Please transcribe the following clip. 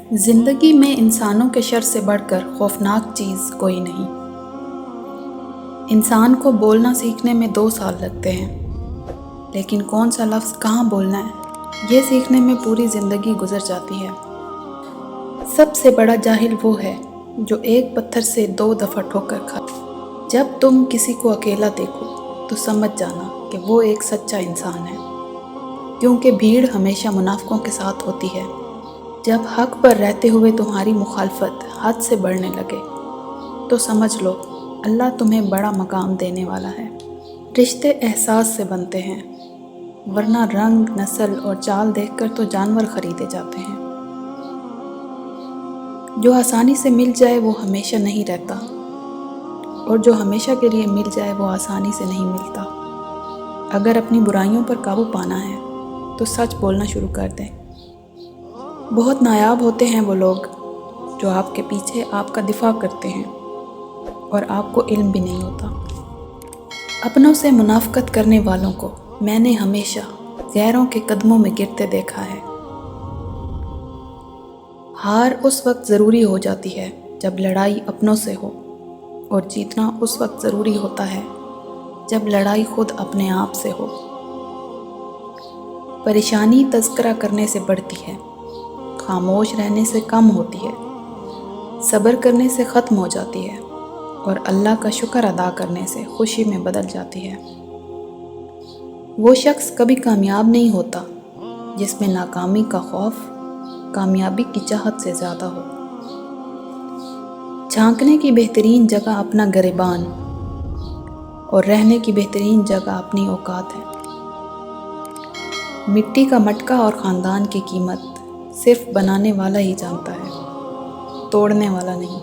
زندگی میں انسانوں کے شر سے بڑھ کر خوفناک چیز کوئی نہیں۔ انسان کو بولنا سیکھنے میں 2 سال لگتے ہیں، لیکن کون سا لفظ کہاں بولنا ہے یہ سیکھنے میں پوری زندگی گزر جاتی ہے۔ سب سے بڑا جاہل وہ ہے جو ایک پتھر سے 2 دفعہ ٹھوکر کھائے۔ جب تم کسی کو اکیلا دیکھو تو سمجھ جانا کہ وہ ایک سچا انسان ہے، کیونکہ بھیڑ ہمیشہ منافقوں کے ساتھ ہوتی ہے۔ جب حق پر رہتے ہوئے تمہاری مخالفت حد سے بڑھنے لگے تو سمجھ لو اللہ تمہیں بڑا مقام دینے والا ہے۔ رشتے احساس سے بنتے ہیں، ورنہ رنگ، نسل اور چال دیکھ کر تو جانور خریدے جاتے ہیں۔ جو آسانی سے مل جائے وہ ہمیشہ نہیں رہتا، اور جو ہمیشہ کے لیے مل جائے وہ آسانی سے نہیں ملتا۔ اگر اپنی برائیوں پر قابو پانا ہے تو سچ بولنا شروع کر دیں۔ بہت نایاب ہوتے ہیں وہ لوگ جو آپ کے پیچھے آپ کا دفاع کرتے ہیں اور آپ کو علم بھی نہیں ہوتا۔ اپنوں سے منافقت کرنے والوں کو میں نے ہمیشہ غیروں کے قدموں میں گرتے دیکھا ہے۔ ہار اس وقت ضروری ہو جاتی ہے جب لڑائی اپنوں سے ہو، اور جیتنا اس وقت ضروری ہوتا ہے جب لڑائی خود اپنے آپ سے ہو۔ پریشانی تذکرہ کرنے سے بڑھتی ہے، خاموش رہنے سے کم ہوتی ہے، صبر کرنے سے ختم ہو جاتی ہے، اور اللہ کا شکر ادا کرنے سے خوشی میں بدل جاتی ہے۔ وہ شخص کبھی کامیاب نہیں ہوتا جس میں ناکامی کا خوف کامیابی کی چاہت سے زیادہ ہو۔ جھانکنے کی بہترین جگہ اپنا گریبان، اور رہنے کی بہترین جگہ اپنی اوقات ہے۔ مٹی کا مٹکا اور خاندان کی قیمت صرف بنانے والا ہی جانتا ہے، توڑنے والا نہیں۔